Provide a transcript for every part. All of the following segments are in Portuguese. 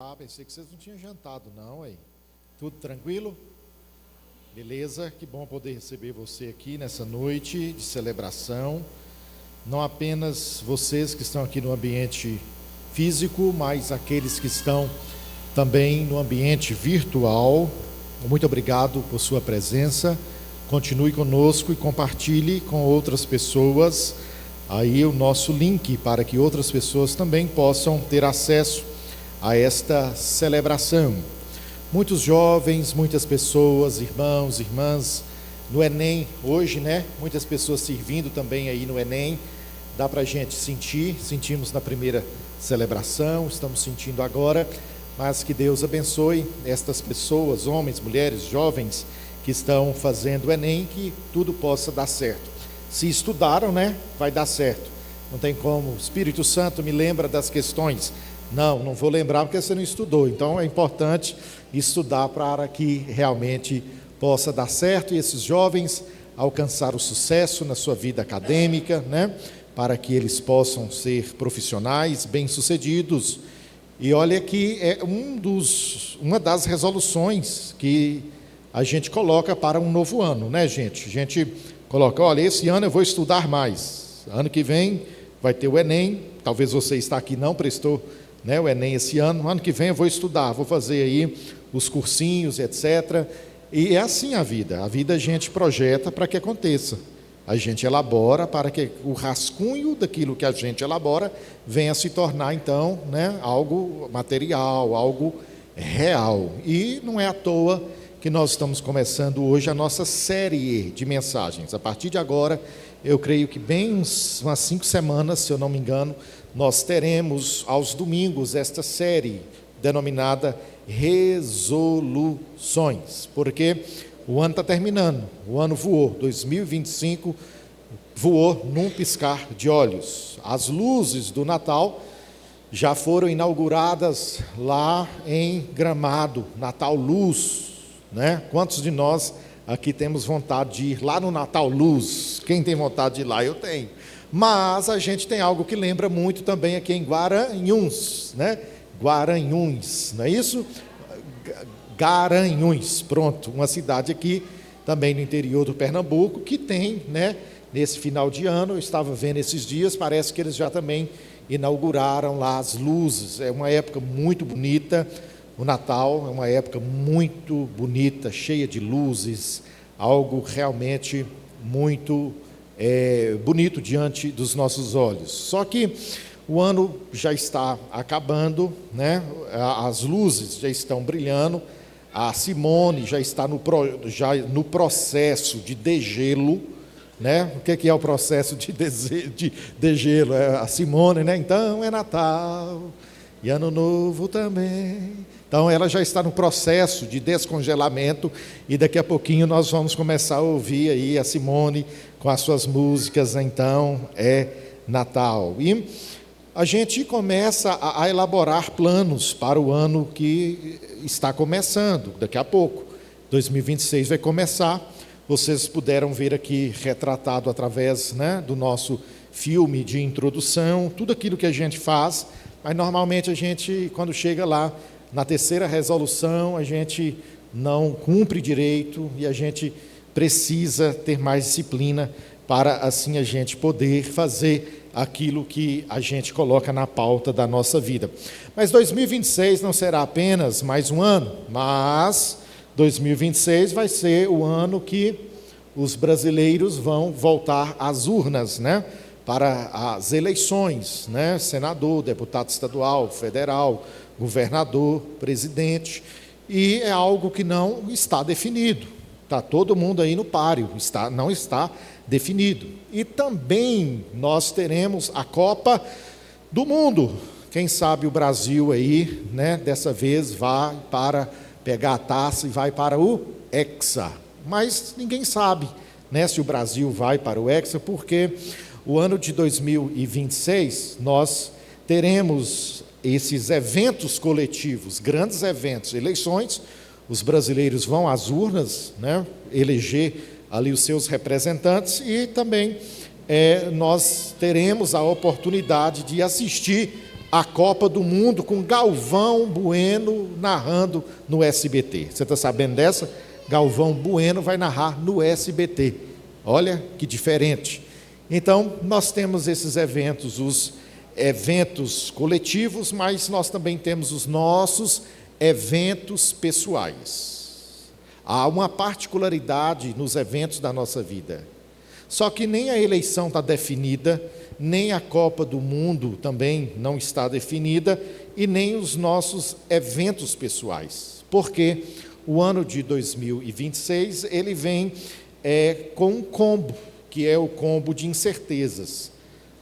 Ah, pensei que vocês não tinham jantado, não, aí. Tudo tranquilo? Beleza? Que bom poder receber você aqui nessa noite de celebração. Não apenas vocês que estão aqui no ambiente físico, mas aqueles que estão também no ambiente virtual. Muito obrigado por sua presença. Continue conosco e compartilhe com outras pessoas aí o nosso link para que outras pessoas também possam ter acesso a esta celebração. Muitos jovens, muitas pessoas, irmãos, irmãs, no Enem hoje, né? Muitas pessoas servindo também aí no Enem. Dá para a gente sentimos na primeira celebração, estamos sentindo agora, mas que Deus abençoe estas pessoas, homens, mulheres, jovens, que estão fazendo o Enem, que tudo possa dar certo. Se estudaram, né? Vai dar certo. Não tem como. O Espírito Santo me lembra das questões. Não vou lembrar porque você não estudou. Então é importante estudar para que realmente possa dar certo e esses jovens alcançar o sucesso na sua vida acadêmica, né? Para que eles possam ser profissionais bem-sucedidos. E olha que é uma das resoluções que a gente coloca para um novo ano, né, gente? A gente coloca, olha, esse ano eu vou estudar mais. Ano que vem vai ter o Enem. Talvez você está aqui não prestou, né, o Enem esse ano que vem eu vou estudar, vou fazer aí os cursinhos, etc. E é assim a vida a gente projeta para que aconteça, a gente elabora para que o rascunho daquilo que a gente elabora venha se tornar então, né, algo material, algo real. E não é à toa que nós estamos começando hoje a nossa série de mensagens. A partir de agora, eu creio que bem umas 5 semanas, se eu não me engano, nós teremos aos domingos esta série denominada Resoluções, porque o ano está terminando, o ano voou, 2025 voou num piscar de olhos. As luzes do Natal já foram inauguradas lá em Gramado, Natal Luz, né? Quantos de nós aqui temos vontade de ir lá no Natal Luz? Quem tem vontade de ir lá? Eu tenho. Mas a gente tem algo que lembra muito também aqui em Guaranhuns, né? Guaranhuns, não é isso? Garanhuns, pronto, uma cidade aqui também no interior do Pernambuco que tem, né? Nesse final de ano, eu estava vendo esses dias, parece que eles já também inauguraram lá as luzes. É uma época muito bonita, o Natal é uma época muito bonita, cheia de luzes, algo realmente muito bonito diante dos nossos olhos. Só que o ano já está acabando, né? As luzes já estão brilhando, a Simone já está no processo de degelo, né? O que é o processo de degelo? É a Simone, né? Então é Natal e Ano Novo também. Então ela já está no processo de descongelamento e daqui a pouquinho nós vamos começar a ouvir aí a Simone com as suas músicas, então é Natal. E a gente começa a elaborar planos para o ano que está começando, daqui a pouco. 2026 vai começar, vocês puderam ver aqui retratado através, né, do nosso filme de introdução, tudo aquilo que a gente faz, mas normalmente a gente, quando chega lá, na terceira resolução, a gente não cumpre direito e a gente precisa ter mais disciplina para assim a gente poder fazer aquilo que a gente coloca na pauta da nossa vida. Mas 2026 não será apenas mais um ano, mas 2026 vai ser o ano que os brasileiros vão voltar às urnas, né? Para as eleições, né? Senador, deputado estadual, federal, governador, presidente, e é algo que não está definido. Está todo mundo aí no páreo, não está definido. E também nós teremos a Copa do Mundo. Quem sabe o Brasil aí, né, dessa vez vai para pegar a taça e vai para o Hexa. Mas ninguém sabe, né, se o Brasil vai para o Hexa, porque o ano de 2026 nós teremos esses eventos coletivos, grandes eventos, eleições. Os brasileiros vão às urnas, né, eleger ali os seus representantes e também nós teremos a oportunidade de assistir a Copa do Mundo com Galvão Bueno narrando no SBT. Você está sabendo dessa? Galvão Bueno vai narrar no SBT. Olha que diferente. Então, nós temos esses eventos, os eventos coletivos, mas nós também temos os nossos eventos pessoais. Há uma particularidade nos eventos da nossa vida. Só que nem a eleição está definida, nem a Copa do Mundo também não está definida, e nem os nossos eventos pessoais. Porque o ano de 2026, ele vem com um combo, que é o combo de incertezas.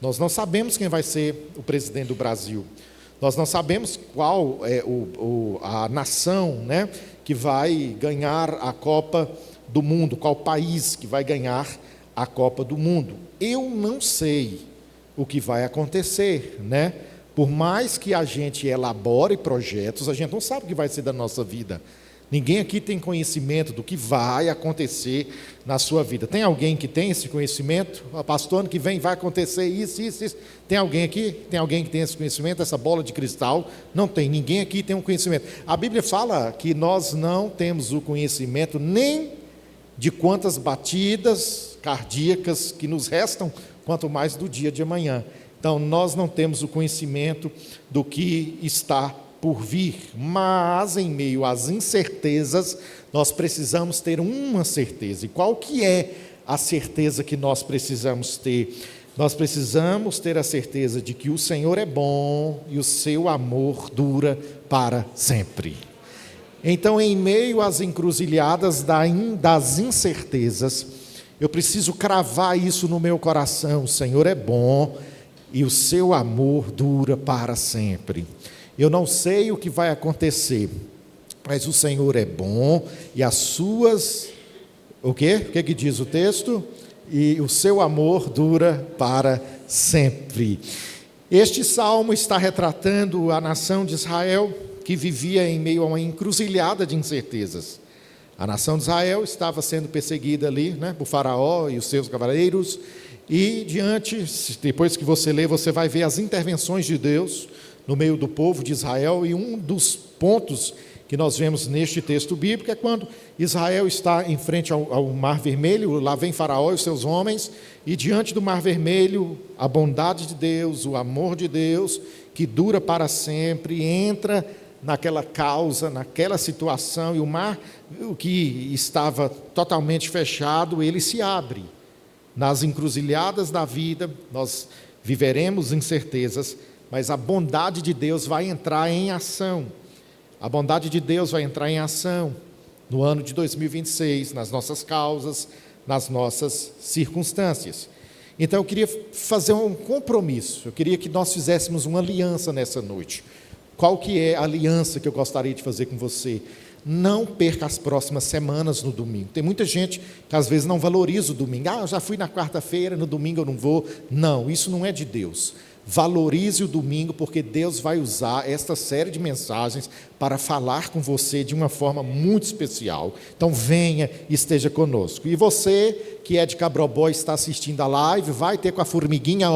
Nós não sabemos quem vai ser o presidente do Brasil. Nós não sabemos qual é a nação, né, que vai ganhar a Copa do Mundo, qual país que vai ganhar a Copa do Mundo. Eu não sei o que vai acontecer, né? Por mais que a gente elabore projetos, a gente não sabe o que vai ser da nossa vida. Ninguém aqui tem conhecimento do que vai acontecer na sua vida. Tem alguém que tem esse conhecimento? Pastor, ano que vem vai acontecer isso. Tem alguém aqui? Tem alguém que tem esse conhecimento, essa bola de cristal? Não tem, ninguém aqui tem um conhecimento. A Bíblia fala que nós não temos o conhecimento nem de quantas batidas cardíacas que nos restam, quanto mais do dia de amanhã. Então, nós não temos o conhecimento do que está por vir, mas em meio às incertezas, nós precisamos ter uma certeza. E qual que é a certeza que nós precisamos ter? Nós precisamos ter a certeza de que o Senhor é bom e o seu amor dura para sempre. Então, em meio às encruzilhadas das incertezas, eu preciso cravar isso no meu coração: o Senhor é bom e o seu amor dura para sempre. Eu não sei o que vai acontecer, mas o Senhor é bom e as suas... O quê? O que diz o texto? E o seu amor dura para sempre. Este salmo está retratando a nação de Israel, que vivia em meio a uma encruzilhada de incertezas. A nação de Israel estava sendo perseguida ali, né, por Faraó e os seus cavaleiros, e depois que você lê, você vai ver as intervenções de Deus no meio do povo de Israel, e um dos pontos que nós vemos neste texto bíblico é quando Israel está em frente ao Mar Vermelho. Lá vem Faraó e os seus homens, e diante do Mar Vermelho, a bondade de Deus, o amor de Deus, que dura para sempre, entra naquela causa, naquela situação, e o mar, o que estava totalmente fechado, ele se abre. Nas encruzilhadas da vida, nós viveremos incertezas, mas a bondade de Deus vai entrar em ação. A bondade de Deus vai entrar em ação no ano de 2026, nas nossas causas, nas nossas circunstâncias. Então eu queria fazer um compromisso, eu queria que nós fizéssemos uma aliança nessa noite. Qual que é a aliança que eu gostaria de fazer com você? Não perca as próximas semanas no domingo. Tem muita gente que às vezes não valoriza o domingo. Eu já fui na quarta-feira, no domingo eu não vou. Não, isso não é de Deus. Valorize o domingo, porque Deus vai usar esta série de mensagens para falar com você de uma forma muito especial. Então venha e esteja conosco. E você que é de Cabrobó e está assistindo a live, vai ter com a formiguinha,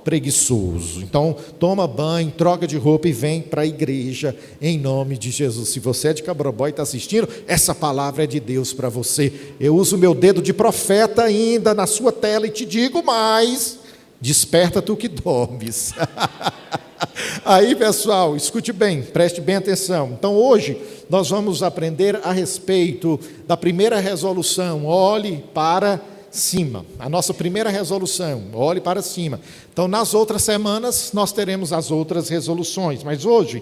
preguiçoso. Então toma banho, troca de roupa e vem para a igreja em nome de Jesus. Se você é de Cabrobó e está assistindo, essa palavra é de Deus para você. Eu uso meu dedo de profeta ainda na sua tela e te digo mais: desperta tu que dormes. Aí, pessoal, escute bem, preste bem atenção. Então hoje nós vamos aprender a respeito da primeira resolução: olhe para cima. A nossa primeira resolução: olhe para cima. Então nas outras semanas nós teremos as outras resoluções, mas hoje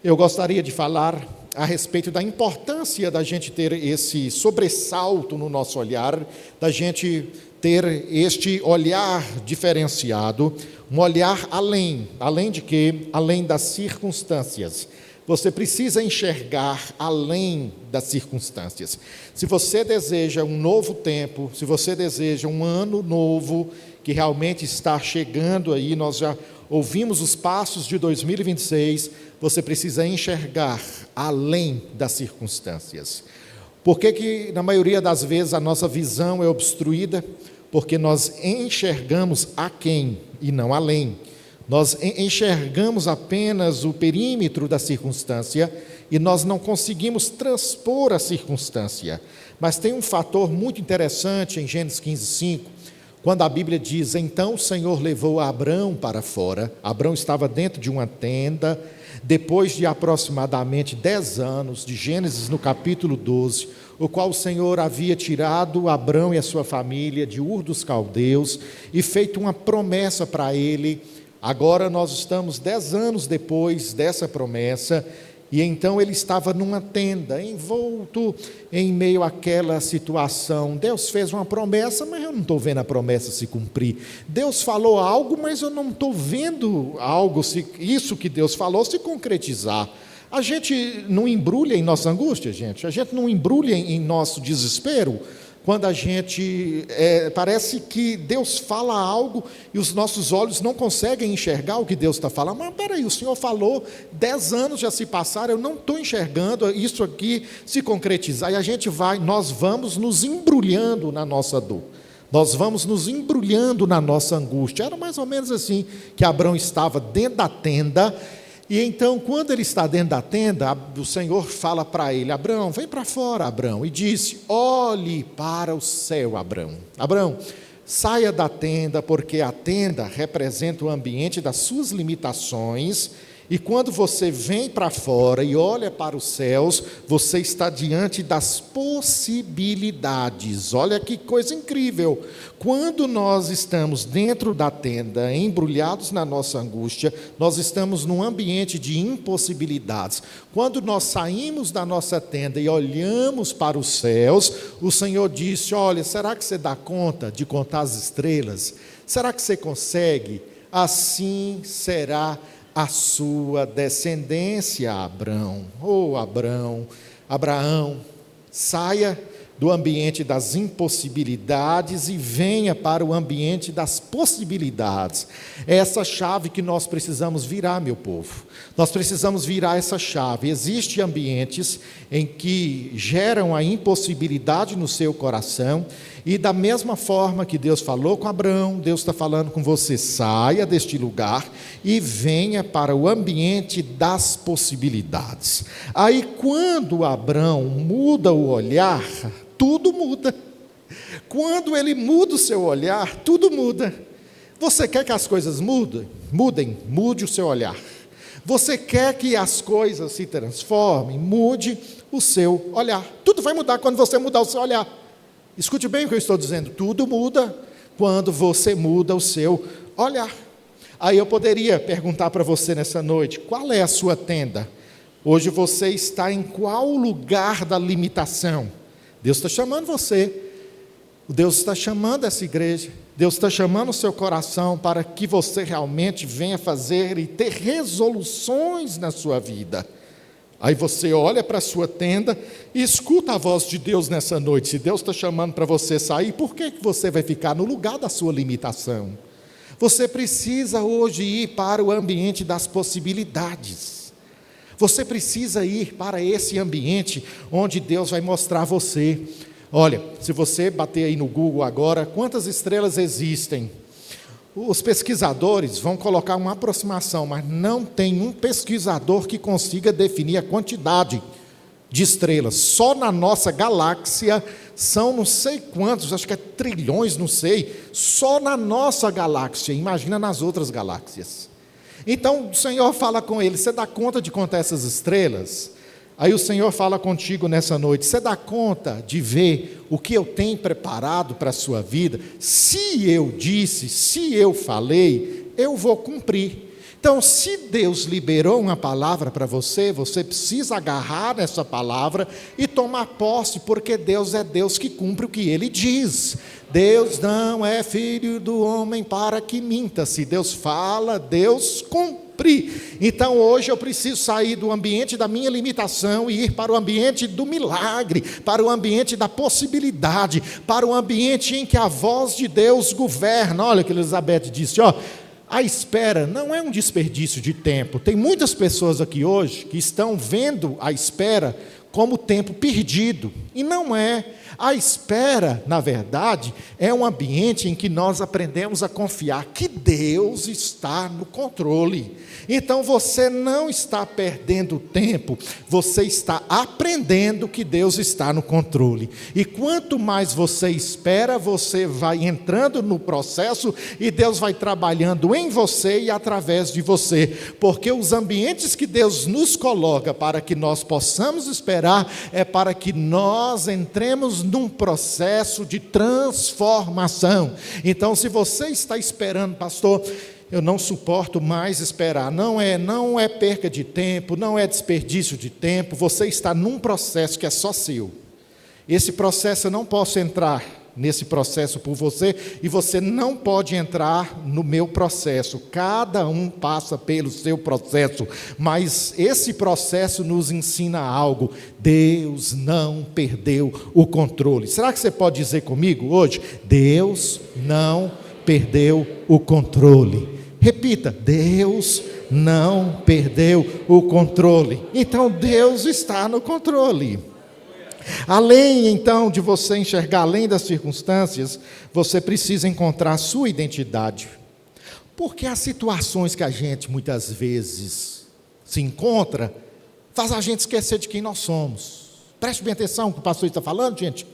eu gostaria de falar a respeito da importância da gente ter esse sobressalto no nosso olhar, da gente ter este olhar diferenciado, um olhar além de quê? Além das circunstâncias. Você precisa enxergar além das circunstâncias. Se você deseja um novo tempo, se você deseja um ano novo, que realmente está chegando aí, nós já ouvimos os passos de 2026, você precisa enxergar além das circunstâncias. Por que na maioria das vezes a nossa visão é obstruída? Porque nós enxergamos aquém e não além. Nós enxergamos apenas o perímetro da circunstância e nós não conseguimos transpor a circunstância. Mas tem um fator muito interessante em Gênesis 15:5, quando a Bíblia diz: então o Senhor levou Abrão para fora. Abrão estava dentro de uma tenda. Depois de aproximadamente 10 anos, de Gênesis no capítulo 12, o qual o Senhor havia tirado Abrão e a sua família de Ur dos Caldeus e feito uma promessa para ele. Agora nós estamos 10 anos depois dessa promessa, e então ele estava numa tenda, envolto em meio àquela situação. Deus fez uma promessa, mas eu não estou vendo a promessa se cumprir. Deus falou algo, mas eu não estou vendo isso que Deus falou se concretizar. A gente não embrulha em nossa angústia, gente. A gente não embrulha em nosso desespero. Quando a gente, parece que Deus fala algo e os nossos olhos não conseguem enxergar o que Deus está falando. Mas peraí, o Senhor falou, 10 anos já se passaram, eu não estou enxergando isso aqui se concretizar. E nós vamos nos embrulhando na nossa dor. Nós vamos nos embrulhando na nossa angústia. Era mais ou menos assim que Abrão estava dentro da tenda. E então, quando ele está dentro da tenda, o Senhor fala para ele: Abrão, vem para fora, Abrão. E disse: olhe para o céu, Abrão. Abrão, saia da tenda, porque a tenda representa o ambiente das suas limitações. E quando você vem para fora e olha para os céus, você está diante das possibilidades. Olha que coisa incrível. Quando nós estamos dentro da tenda, embrulhados na nossa angústia, nós estamos num ambiente de impossibilidades. Quando nós saímos da nossa tenda e olhamos para os céus, o Senhor disse: olha, será que você dá conta de contar as estrelas? Será que você consegue? Assim será a sua descendência, Abrão. Abraão, saia do ambiente das impossibilidades e venha para o ambiente das possibilidades. É essa chave que nós precisamos virar, meu povo. Nós precisamos virar essa chave. Existem ambientes em que geram a impossibilidade no seu coração, e da mesma forma que Deus falou com Abraão, Deus está falando com você: saia deste lugar e venha para o ambiente das possibilidades. Aí quando Abraão muda o olhar, tudo muda. Quando ele muda o seu olhar, tudo muda. Você quer que as coisas mudem? Mude o seu olhar. Você quer que as coisas se transformem? Mude o seu olhar. Tudo vai mudar quando você mudar o seu olhar. Escute bem o que eu estou dizendo. Tudo muda quando você muda o seu olhar. Aí eu poderia perguntar para você nessa noite: qual é a sua tenda? Hoje você está em qual lugar da limitação? Deus está chamando você. Deus está chamando essa igreja. Deus está chamando o seu coração para que você realmente venha fazer e ter resoluções na sua vida. Aí você olha para a sua tenda e escuta a voz de Deus nessa noite. Se Deus está chamando para você sair, por que você vai ficar no lugar da sua limitação? Você precisa hoje ir para o ambiente das possibilidades. Você precisa ir para esse ambiente onde Deus vai mostrar a você. Olha, se você bater aí no Google agora, quantas estrelas existem? Os pesquisadores vão colocar uma aproximação, mas não tem um pesquisador que consiga definir a quantidade de estrelas. Só na nossa galáxia são não sei quantos, acho que é trilhões, não sei. Só na nossa galáxia, imagina nas outras galáxias. Então o Senhor fala com ele: você dá conta de contar essas estrelas? Aí o Senhor fala contigo nessa noite: você dá conta de ver o que eu tenho preparado para a sua vida? Se eu disse, se eu falei, eu vou cumprir. Então, se Deus liberou uma palavra para você, você precisa agarrar nessa palavra e tomar posse, porque Deus é Deus que cumpre o que Ele diz. Deus não é filho do homem para que minta. Se Deus fala, Deus cumpre. Então hoje eu preciso sair do ambiente da minha limitação e ir para o ambiente do milagre, para o ambiente da possibilidade, para o ambiente em que a voz de Deus governa. Olha o que Elizabeth disse, a espera não é um desperdício de tempo. Tem muitas pessoas aqui hoje que estão vendo a espera como tempo perdido, e não é. A espera, na verdade, é um ambiente em que nós aprendemos a confiar que Deus está no controle. Então você não está perdendo tempo, você está aprendendo que Deus está no controle. E quanto mais você espera, você vai entrando no processo e Deus vai trabalhando em você e através de você. Porque os ambientes que Deus nos coloca para que nós possamos esperar é para que nós entremos num processo de transformação. Então, se você está esperando, pastor, eu não suporto mais esperar. Não é perca de tempo, não é desperdício de tempo. Você está num processo que é só seu. Esse processo eu não posso entrar nesse processo por você, e você não pode entrar no meu processo. Cada um passa pelo seu processo, mas esse processo nos ensina algo. Deus não perdeu o controle. Será que você pode dizer comigo hoje? Deus não perdeu o controle. Repita: Deus não perdeu o controle. Então Deus está no controle. Além então de você enxergar além das circunstâncias, você precisa encontrar a sua identidade. Porque as situações que a gente muitas vezes se encontra, faz a gente esquecer de quem nós somos. Preste bem atenção no que o pastor está falando, gente.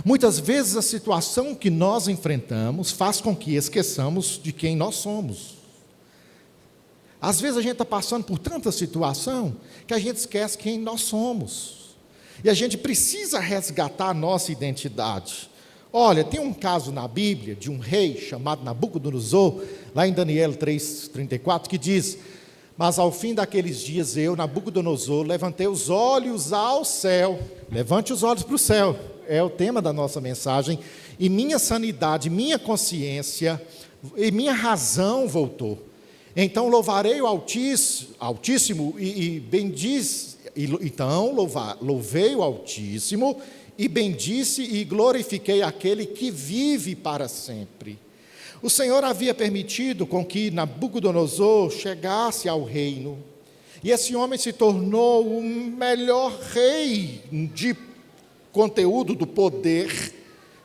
Muitas vezes a situação que nós enfrentamos faz com que esqueçamos de quem nós somos. Às vezes a gente está passando por tanta situação que a gente esquece quem nós somos. E a gente precisa resgatar a nossa identidade. Olha, tem um caso na Bíblia de um rei chamado Nabucodonosor, lá em Daniel 3:34, que diz: mas ao fim daqueles dias eu, Nabucodonosor, levantei os olhos ao céu. Levante os olhos para o céu, é o tema da nossa mensagem. E minha sanidade, minha consciência e minha razão voltou. Então louvarei o Altíssimo e bendiz. Então louvei o Altíssimo e bendisse e glorifiquei aquele que vive para sempre. O Senhor havia permitido com que Nabucodonosor chegasse ao reino, e esse homem se tornou o melhor rei de conteúdo do poder.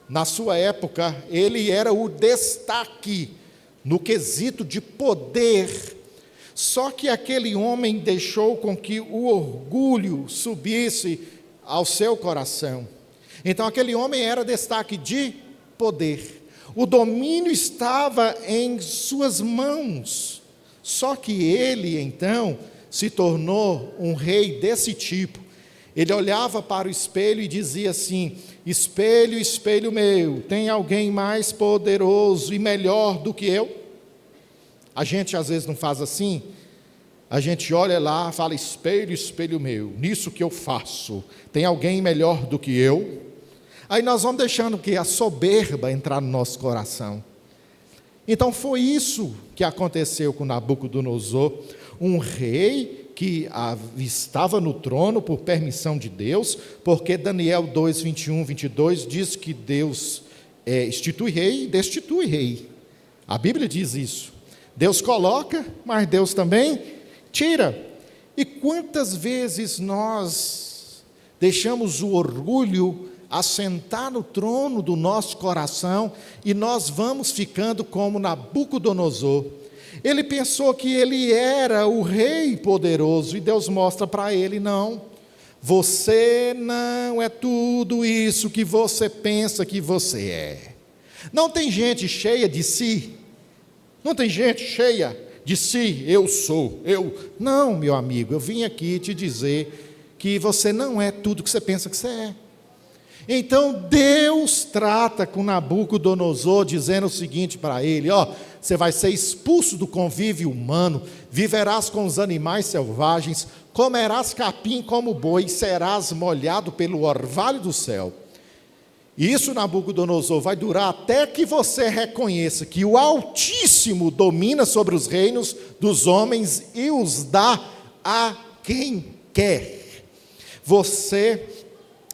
Na sua época, ele era o destaque no quesito de poder. Só que aquele homem deixou com que o orgulho subisse ao seu coração. Então aquele homem era destaque de poder. O domínio estava em suas mãos. Só que ele então se tornou um rei desse tipo. Ele olhava para o espelho e dizia assim: espelho, espelho meu, tem alguém mais poderoso e melhor do que eu? A gente às vezes não faz assim. A gente olha lá e fala: espelho, espelho meu, nisso que eu faço, tem alguém melhor do que eu? Aí nós vamos deixando que a soberba entrar no nosso coração. Então foi isso que aconteceu com Nabucodonosor, um rei que estava no trono por permissão de Deus, porque Daniel 2, 21, 22 diz que Deus institui rei e destitui rei. A Bíblia diz isso. Deus coloca, mas Deus também tira. E quantas vezes nós deixamos o orgulho assentar no trono do nosso coração e nós vamos ficando como Nabucodonosor. Ele pensou que ele era o rei poderoso e Deus mostra para ele: não, você não é tudo isso que você pensa que você é. Não tem gente cheia de si. Não tem gente cheia de si, eu sou, eu. Não, meu amigo, eu vim aqui te dizer que você não é tudo que você pensa que você é. Então Deus trata com Nabucodonosor dizendo o seguinte para ele: ó, você vai ser expulso do convívio humano, viverás com os animais selvagens, comerás capim como boi e serás molhado pelo orvalho do céu. Isso, Nabucodonosor, vai durar até que você reconheça que o Altíssimo domina sobre os reinos dos homens e os dá a quem quer. Você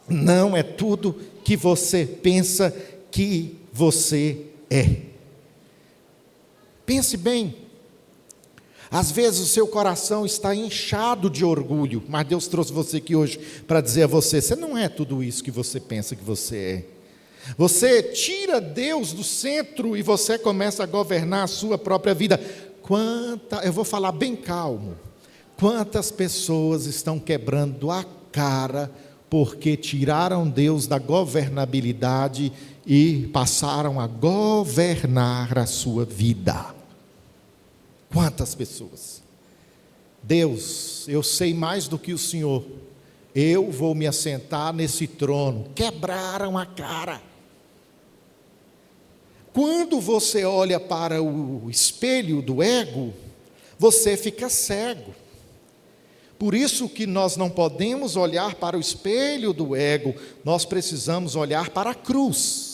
não é tudo que você pensa que você é. Pense bem. Às vezes o seu coração está inchado de orgulho, mas Deus trouxe você aqui hoje para dizer a você: você não é tudo isso que você pensa que você é. Você tira Deus do centro e você começa a governar a sua própria vida. Eu vou falar bem calmo. Quantas pessoas estão quebrando a cara porque tiraram Deus da governabilidade e passaram a governar a sua vida? Quantas pessoas? Deus, eu sei mais do que o Senhor, eu vou me assentar nesse trono. Quebraram a cara. Quando você olha para o espelho do ego, você fica cego. Por isso que nós não podemos olhar para o espelho do ego, nós precisamos olhar para a cruz.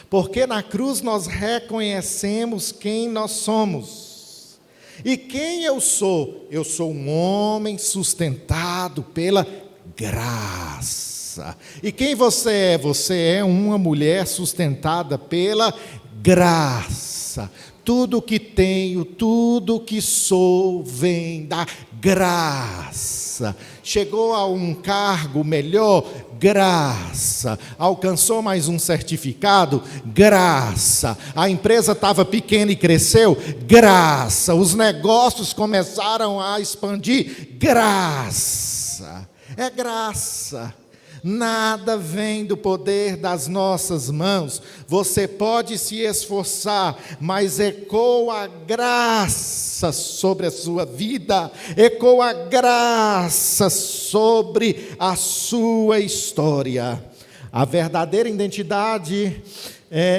Porque na cruz nós reconhecemos quem nós somos. E quem eu sou? Eu sou um homem sustentado pela graça. E quem você é? Você é uma mulher sustentada pela graça. Tudo que tenho, tudo que sou, vem da graça. Chegou a um cargo melhor? Graça. Alcançou mais um certificado? Graça. A empresa estava pequena e cresceu? Graça. Os negócios começaram a expandir? Graça. É graça. Nada vem do poder das nossas mãos. Você pode se esforçar, mas ecoa a graça sobre a sua vida, ecoa a graça sobre a sua história. A verdadeira identidade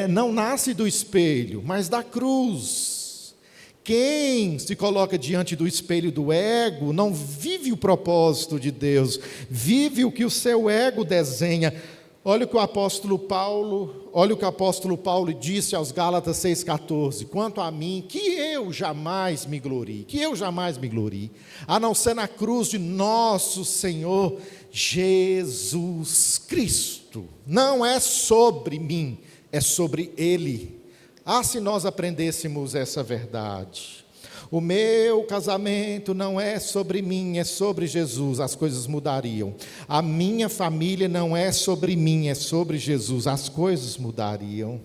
não nasce do espelho, mas da cruz. Quem se coloca diante do espelho do ego não vive o propósito de Deus, vive o que o seu ego desenha. Olha o que o apóstolo Paulo disse aos Gálatas 6,14: quanto a mim, que eu jamais me glorie, a não ser na cruz de nosso Senhor Jesus Cristo. Não é sobre mim, é sobre Ele. Se nós aprendêssemos essa verdade. O meu casamento não é sobre mim, é sobre Jesus, as coisas mudariam. A minha família não é sobre mim, é sobre Jesus, as coisas mudariam.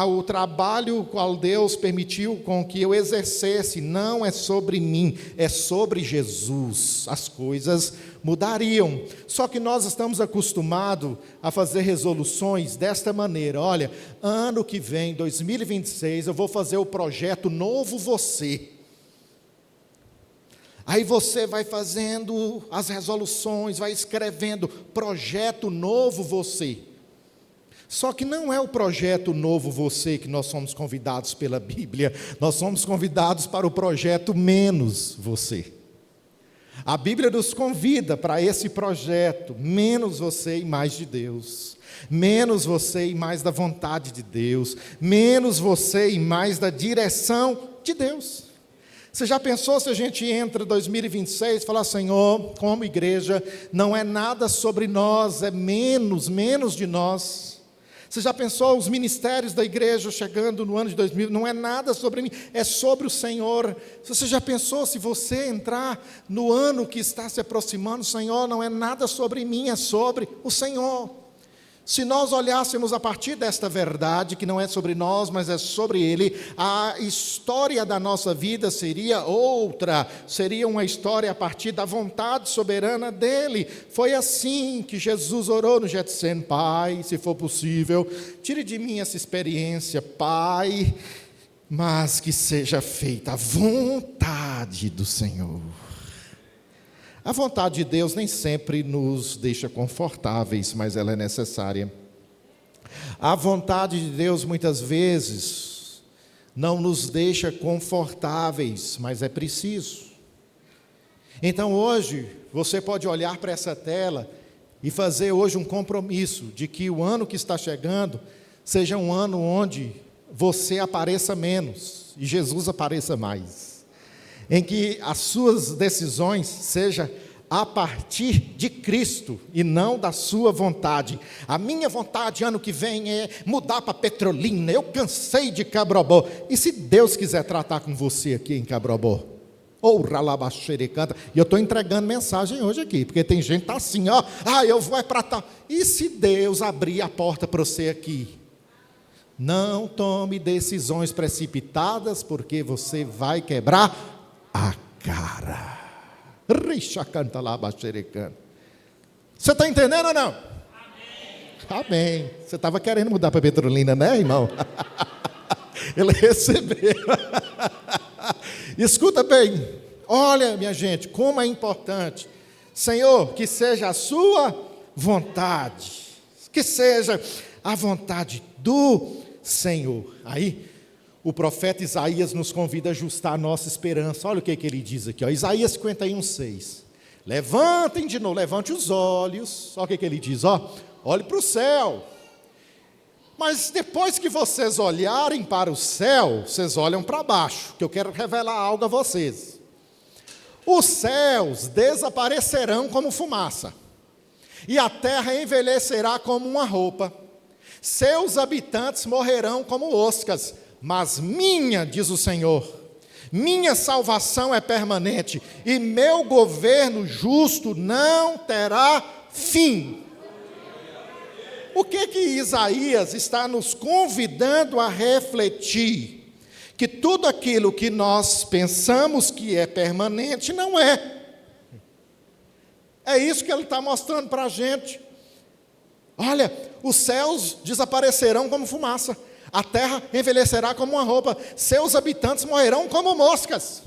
O trabalho qual Deus permitiu com que eu exercesse não é sobre mim, é sobre Jesus, as coisas mudariam. Só que nós estamos acostumados a fazer resoluções desta maneira: olha, ano que vem, 2026, eu vou fazer o projeto Novo Você. Aí você vai fazendo as resoluções, vai escrevendo projeto Novo Você. Só que não é o projeto Novo Você que nós somos convidados pela Bíblia, nós somos convidados para o projeto Menos Você. A Bíblia nos convida para esse projeto, menos você e mais de Deus. Menos você e mais da vontade de Deus. Menos você e mais da direção de Deus. Você já pensou se a gente entra em 2026 e falar: Senhor, como igreja, não é nada sobre nós, é menos de nós. Você já pensou os ministérios da igreja chegando no ano de 2000? Não é nada sobre mim, é sobre o Senhor. Você já pensou se você entrar no ano que está se aproximando? Senhor, não é nada sobre mim, é sobre o Senhor. Se nós olhássemos a partir desta verdade, que não é sobre nós, mas é sobre Ele, a história da nossa vida seria outra, seria uma história a partir da vontade soberana dEle. Foi assim que Jesus orou no Getsemane: Pai, se for possível, tire de mim essa experiência, Pai, mas que seja feita a vontade do Senhor. A vontade de Deus nem sempre nos deixa confortáveis, mas ela é necessária. A vontade de Deus muitas vezes não nos deixa confortáveis, mas é preciso. Então hoje, você pode olhar para essa tela e fazer hoje um compromisso de que o ano que está chegando seja um ano onde você apareça menos e Jesus apareça mais. Em que as suas decisões sejam a partir de Cristo e não da sua vontade. A minha vontade ano que vem é mudar para Petrolina, eu cansei de Cabrobó. E se Deus quiser tratar com você aqui em Cabrobó? Ou Ralabaxericanta, e eu estou entregando mensagem hoje aqui, porque tem gente que está assim, ó, eu vou para tal. E se Deus abrir a porta para você aqui? Não tome decisões precipitadas, porque você vai quebrar a cara. Rixa canta lá, baixericana. Você está entendendo ou não? Amém. Amém. Você estava querendo mudar para Petrolina, né, irmão? Ele recebeu. Escuta bem, olha, minha gente, como é importante. Senhor, que seja a sua vontade, que seja a vontade do Senhor. Aí, o profeta Isaías nos convida a ajustar a nossa esperança. Olha o que ele diz aqui, ó, Isaías 51:6. Levantem de novo, levante os olhos. Olha o que ele diz, ó, olhe para o céu. Mas depois que vocês olharem para o céu, vocês olham para baixo, que eu quero revelar algo a vocês. Os céus desaparecerão como fumaça, e a terra envelhecerá como uma roupa. Seus habitantes morrerão como oscas, mas minha, diz o Senhor, minha salvação é permanente, e meu governo justo não terá fim. O que Isaías está nos convidando a refletir? Que tudo aquilo que nós pensamos que é permanente, não é. É isso que ele está mostrando para a gente. Olha, os céus desaparecerão como fumaça, a terra envelhecerá como uma roupa, seus habitantes morrerão como moscas.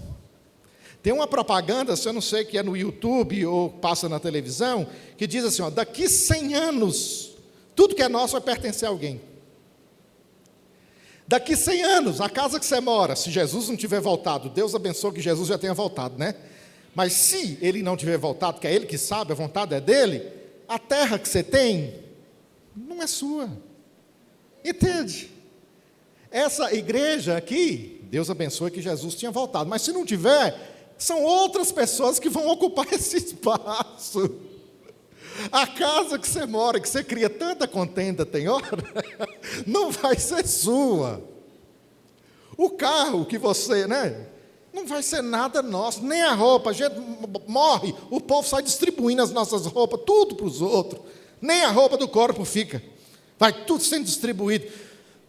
Tem uma propaganda, se eu não sei que é no YouTube ou passa na televisão, que diz assim, ó, daqui 100 anos... tudo que é nosso vai pertencer a alguém. Daqui 100 anos, a casa que você mora, se Jesus não tiver voltado, Deus abençoe que Jesus já tenha voltado, né? Mas se Ele não tiver voltado, que é Ele que sabe, a vontade é dEle, a terra que você tem, não é sua. Entende? Essa igreja aqui, Deus abençoe que Jesus tinha voltado, mas se não tiver, são outras pessoas que vão ocupar esse espaço. A casa que você mora, que você cria tanta contenda, tem hora, não vai ser sua. O carro que você, não vai ser nada nosso, nem a roupa, a gente morre, o povo sai distribuindo as nossas roupas, tudo para os outros, nem a roupa do corpo fica, vai tudo sendo distribuído.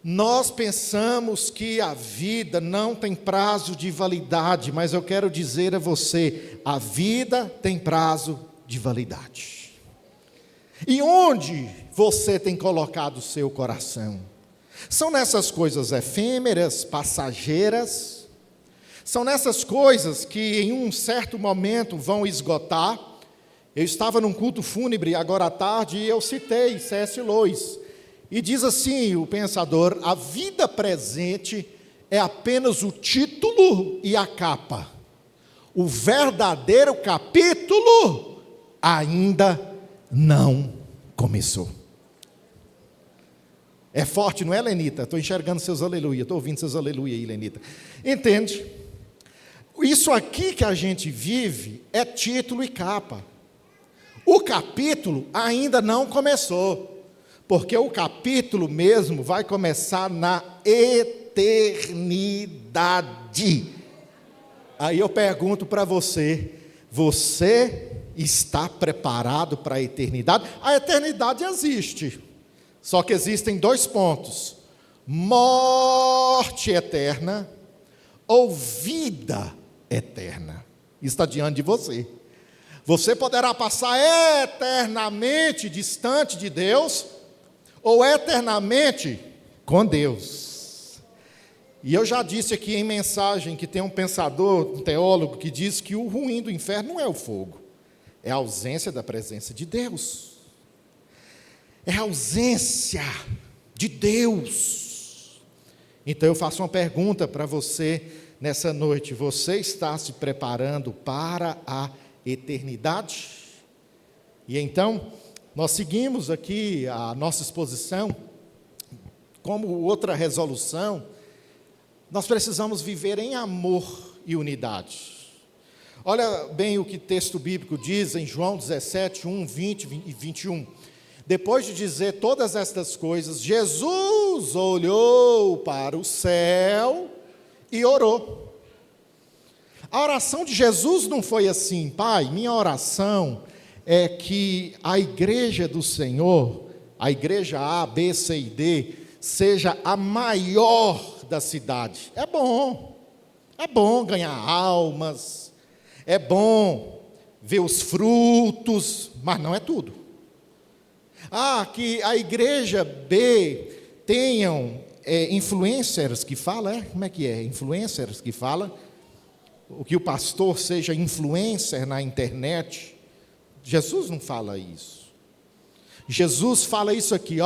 Nós pensamos que a vida não tem prazo de validade, mas eu quero dizer a você, a vida tem prazo de validade. E onde você tem colocado o seu coração? São nessas coisas efêmeras, passageiras? São nessas coisas que em um certo momento vão esgotar? Eu estava num culto fúnebre agora à tarde e eu citei C.S. Lewis. E diz assim o pensador, a vida presente é apenas o título e a capa. O verdadeiro capítulo ainda não começou. É forte, não é, Lenita? Estou enxergando seus aleluia, estou ouvindo seus aleluia aí, Lenita. Entende? Isso aqui que a gente vive é título e capa. O capítulo ainda não começou, porque o capítulo mesmo vai começar na eternidade. Aí eu pergunto para você, você está preparado para a eternidade? A eternidade existe, só que existem 2 pontos: morte eterna ou vida eterna. Isso está diante de você. Você poderá passar eternamente distante de Deus ou eternamente com Deus. E eu já disse aqui em mensagem que tem um pensador, um teólogo, que diz que o ruim do inferno não é o fogo, é a ausência da presença de Deus. É a ausência de Deus. Então eu faço uma pergunta para você nessa noite: você está se preparando para a eternidade? E então, nós seguimos aqui a nossa exposição. Como outra resolução, nós precisamos viver em amor e unidade. Olha bem o que o texto bíblico diz em João 17, 1, 20 e 21. Depois de dizer todas estas coisas, Jesus olhou para o céu e orou. A oração de Jesus não foi assim: Pai, minha oração é que a igreja do Senhor, a igreja A, B, C e D, seja a maior da cidade. É bom ganhar almas, é bom ver os frutos, mas não é tudo. Que a igreja B tenham influencers que falam, como é que é? Influencers que falam, o que o pastor seja influencer na internet. Jesus não fala isso. Jesus fala isso aqui,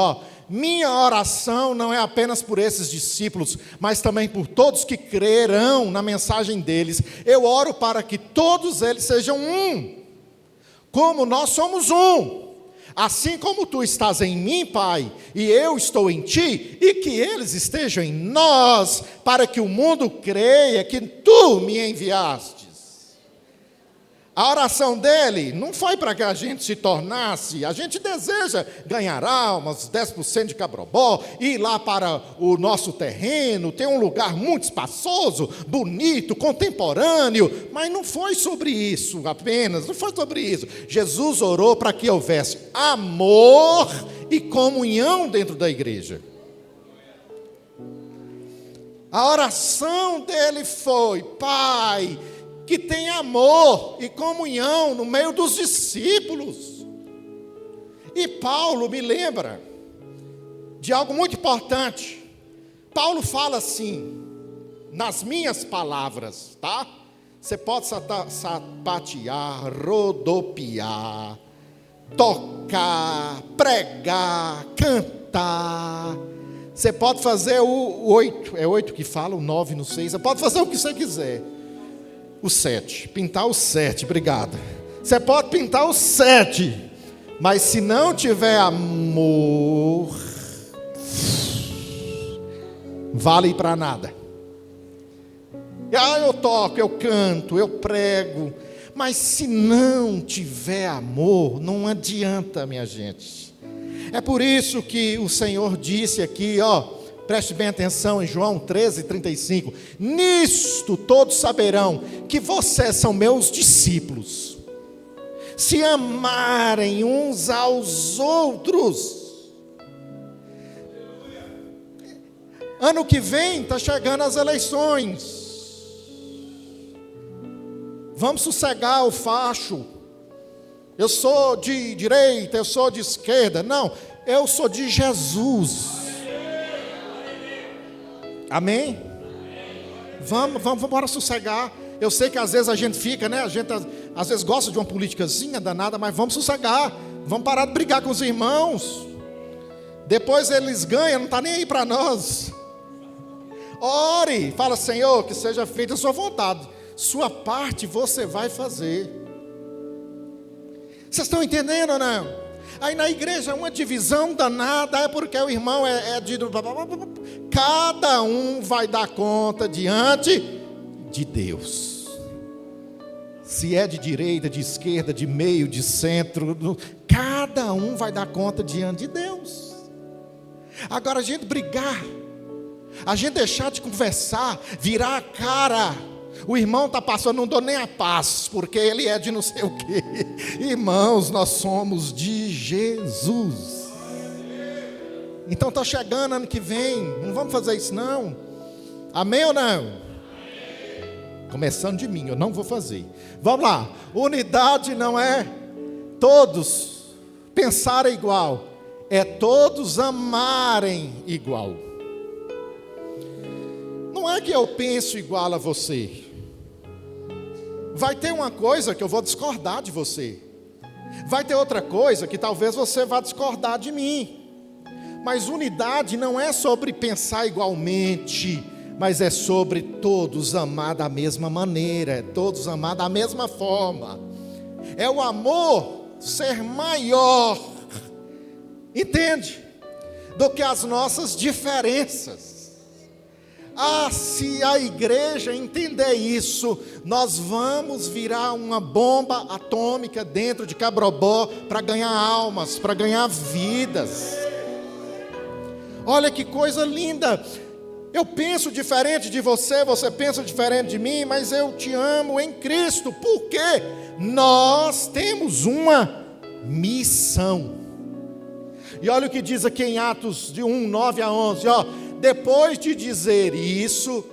minha oração não é apenas por esses discípulos, mas também por todos que crerão na mensagem deles. Eu oro para que todos eles sejam um, como nós somos um. Assim como tu estás em mim, Pai, e eu estou em ti, e que eles estejam em nós, para que o mundo creia que tu me enviastes. A oração dele não foi para que a gente se tornasse, a gente deseja ganhar almas, 10% de Cabrobó, ir lá para o nosso terreno, ter um lugar muito espaçoso, bonito, contemporâneo, mas não foi sobre isso apenas, não foi sobre isso. Jesus orou para que houvesse amor e comunhão dentro da igreja. A oração dele foi: Pai, que tem amor e comunhão no meio dos discípulos. E Paulo me lembra de algo muito importante. Paulo fala assim, nas minhas palavras, tá? Você pode sapatear, rodopiar, tocar, pregar, cantar. Você pode fazer o 8, é 8 que fala, o 9 no 6. Você pode fazer o que você quiser. O 7, pintar o 7, obrigado. Você pode pintar o 7, mas se não tiver amor, vale para nada. Eu toco, eu canto, eu prego, mas se não tiver amor, não adianta, minha gente. É por isso que o Senhor disse aqui, preste bem atenção em João 13:35. Nisto todos saberão que vocês são meus discípulos, se amarem uns aos outros. Ano que vem está chegando as eleições. Vamos sossegar o facho. Eu sou de direita, eu sou de esquerda. Não, eu sou de Jesus. Amém? Vamos embora sossegar. Eu sei que às vezes a gente fica, né? A gente às vezes gosta de uma politicazinha danada, mas vamos sossegar. Vamos parar de brigar com os irmãos. Depois eles ganham, não está nem aí para nós. Ore, fala: Senhor, que seja feita a sua vontade. Sua parte você vai fazer. Vocês estão entendendo ou não? Aí na igreja uma divisão danada, é porque o irmão é de... Cada um vai dar conta diante de Deus. Se é de direita, de esquerda, de meio, de centro, cada um vai dar conta diante de Deus. Agora a gente brigar, a gente deixar de conversar, virar a cara. O irmão está passando, não dou nem a paz, porque ele é de não sei o quê. Irmãos, nós somos de Jesus. Então está chegando ano que vem, não vamos fazer isso não. Amém ou não? Começando de mim, eu não vou fazer. Vamos lá, unidade não é todos pensarem igual, é todos amarem igual. Não é que eu penso igual a você. Vai ter uma coisa que eu vou discordar de você. Vai ter outra coisa que talvez você vá discordar de mim. Mas unidade não é sobre pensar igualmente, mas é sobre todos amar da mesma maneira, todos amar da mesma forma. É o amor ser maior, entende? Do que as nossas diferenças. se a igreja entender isso, nós vamos virar uma bomba atômica dentro de Cabrobó para ganhar almas, para ganhar vidas. Olha que coisa linda. Eu penso diferente de você, você pensa diferente de mim, mas eu te amo em Cristo, porque nós temos uma missão. E olha o que diz aqui em Atos de 1, 9 a 11, depois de dizer isso,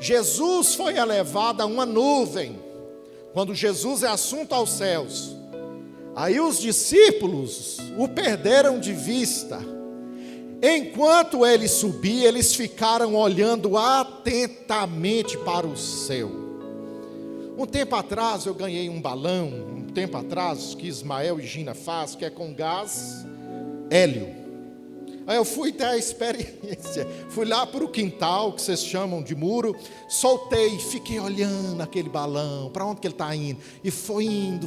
Jesus foi elevado a uma nuvem. Quando Jesus é assunto aos céus, aí os discípulos o perderam de vista. Enquanto ele subia, eles ficaram olhando atentamente para o céu. Um tempo atrás eu ganhei um balão, que Ismael e Gina faz, que é com gás hélio. Aí eu fui ter a experiência, fui lá para o quintal, que vocês chamam de muro, soltei, fiquei olhando aquele balão, para onde que ele está indo, e foi indo,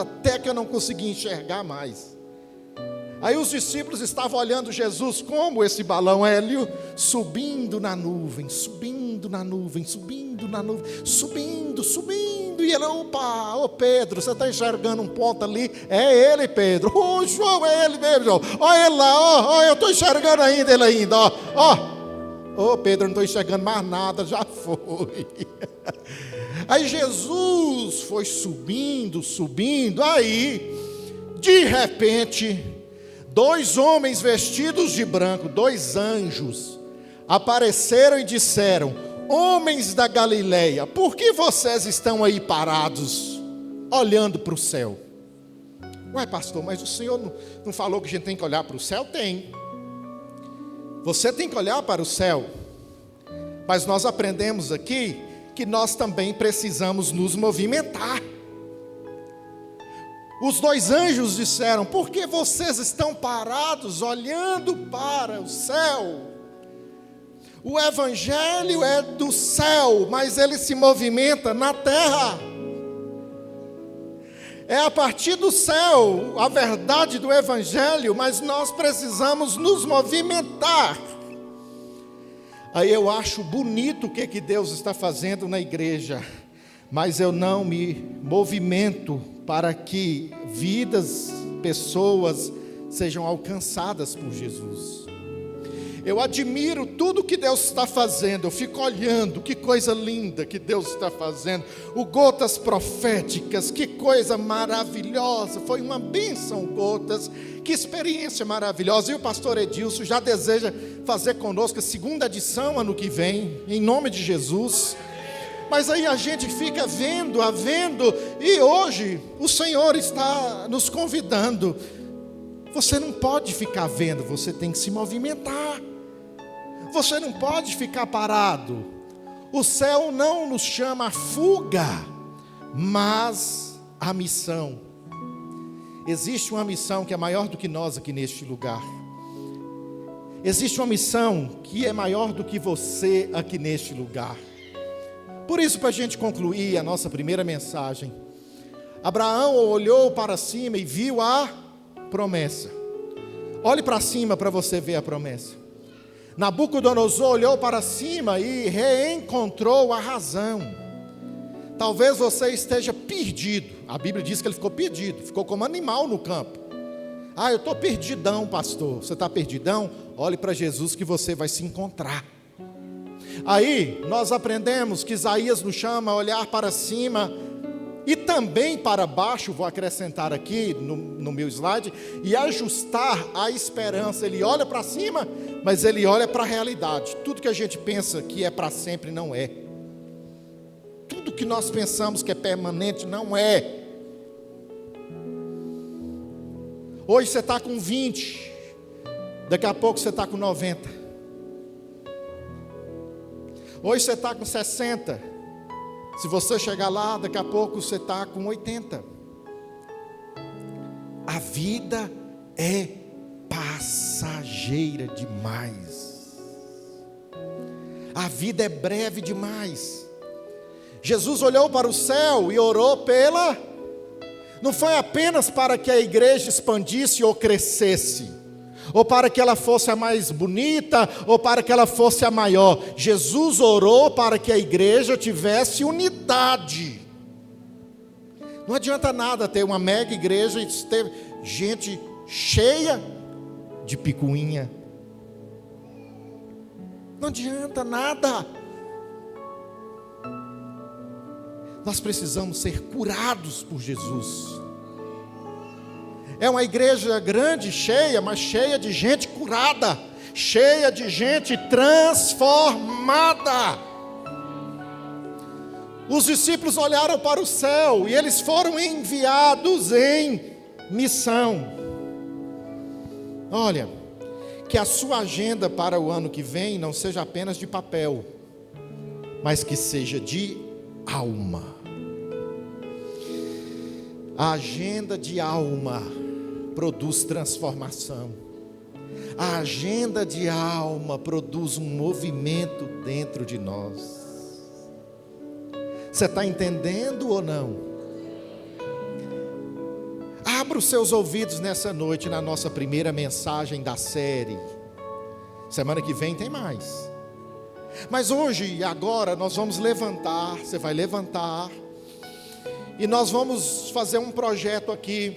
até que eu não consegui enxergar mais. Aí os discípulos estavam olhando Jesus como esse balão hélio, subindo na nuvem, subindo, e ele, ô Pedro, você está enxergando um ponto ali? É ele, Pedro. João, é ele mesmo, João. Olha ele lá, eu estou enxergando ainda ele ainda, Pedro, eu não estou enxergando mais nada, já foi. Aí Jesus foi subindo, aí, de repente, 2 homens vestidos de branco, 2 anjos, apareceram e disseram: homens da Galileia, por que vocês estão aí parados, olhando para o céu? Ué, pastor, mas o Senhor não falou que a gente tem que olhar para o céu? Tem. Você tem que olhar para o céu. Mas nós aprendemos aqui que nós também precisamos nos movimentar. Os 2 anjos disseram: por que vocês estão parados, olhando para o céu? O evangelho é do céu, mas ele se movimenta na terra. É a partir do céu a verdade do evangelho, mas nós precisamos nos movimentar. Aí eu acho bonito o que Deus está fazendo na igreja, mas eu não me movimento para que vidas, pessoas sejam alcançadas por Jesus. Eu admiro tudo que Deus está fazendo, eu fico olhando, que coisa linda que Deus está fazendo, o Gotas Proféticas, que coisa maravilhosa, foi uma bênção Gotas, que experiência maravilhosa, e o pastor Edilson já deseja fazer conosco a 2ª edição ano que vem, em nome de Jesus. Mas aí a gente fica vendo, e hoje o Senhor está nos convidando. Você não pode ficar vendo, você tem que se movimentar. Você não pode ficar parado. O céu não nos chama a fuga, mas a missão. Existe uma missão que é maior do que nós aqui neste lugar. Existe uma missão que é maior do que você aqui neste lugar. Por isso, para a gente concluir a nossa primeira mensagem, Abraão olhou para cima e viu a promessa. Olhe para cima para você ver a promessa. Nabucodonosor olhou para cima e reencontrou a razão. Talvez você esteja perdido. A Bíblia diz que ele ficou perdido, ficou como animal no campo. Eu estou perdidão, pastor. Você está perdidão? Olhe para Jesus que você vai se encontrar. Aí nós aprendemos que Isaías nos chama a olhar para cima e também para baixo, vou acrescentar aqui no meu slide, e ajustar a esperança. Ele olha para cima, mas ele olha para a realidade. Tudo que a gente pensa que é para sempre não é. Tudo que nós pensamos que é permanente não é. Hoje você está com 20, daqui a pouco você está com 90. Hoje você está com 60. Se você chegar lá, daqui a pouco você está com 80. A vida é passageira demais. A vida é breve demais. Jesus olhou para o céu e orou não foi apenas para que a igreja expandisse ou crescesse. ou para que ela fosse a mais bonita, ou para que ela fosse a maior. Jesus orou para que a igreja tivesse unidade. Não adianta nada ter uma mega igreja e ter gente cheia de picuinha. Não adianta nada. Nós precisamos ser curados por Jesus. É uma igreja grande, cheia, mas cheia de gente curada, cheia de gente transformada. Os discípulos olharam para o céu e eles foram enviados em missão. Olha, que a sua agenda para o ano que vem não seja apenas de papel, mas que seja de alma. A agenda de alma produz transformação. A agenda de alma produz um movimento dentro de nós. Você está entendendo ou não? Abra os seus ouvidos nessa noite, na nossa primeira mensagem da série. Semana que vem tem mais. Mas hoje e agora nós vamos levantar, você vai levantar, e nós vamos fazer um projeto aqui.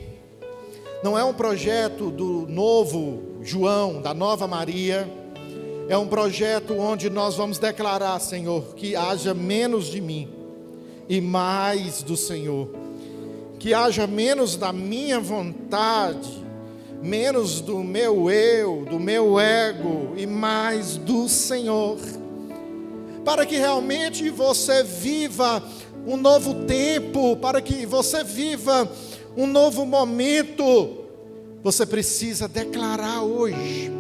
Não é um projeto do novo João, da nova Maria. É um projeto onde nós vamos declarar, Senhor, que haja menos de mim e mais do Senhor. Que haja menos da minha vontade, menos do meu eu, do meu ego e mais do Senhor. Para que realmente você viva um novo tempo, para que você viva um novo momento, você precisa declarar hoje.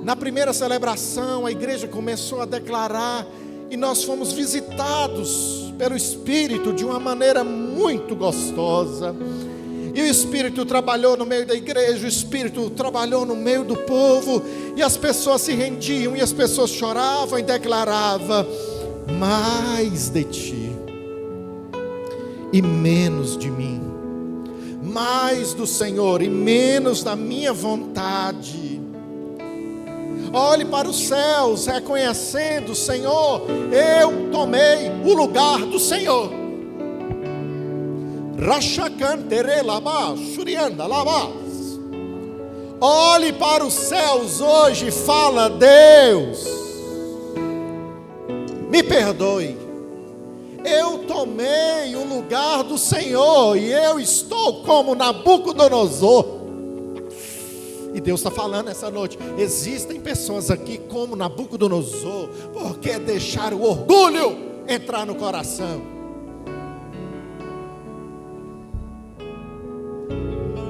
Na primeira celebração, a igreja começou a declarar e nós fomos visitados pelo Espírito de uma maneira muito gostosa. E o Espírito trabalhou no meio da igreja, o Espírito trabalhou no meio do povo, e as pessoas se rendiam, e as pessoas choravam e declaravam: mais de ti e menos de mim, mais do Senhor e menos da minha vontade. Olhe para os céus, reconhecendo: Senhor, eu tomei o lugar do Senhor. Olhe para os céus hoje e fala: Deus, me perdoe, eu tomei o lugar do Senhor e eu estou como Nabucodonosor. E Deus está falando essa noite: existem pessoas aqui como Nabucodonosor, porque deixaram o orgulho entrar no coração.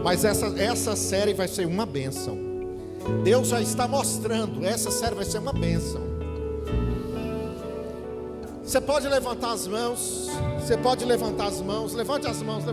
Mas essa série vai ser uma bênção. Deus já está mostrando, essa série vai ser uma bênção. Você pode levantar as mãos, levante as mãos,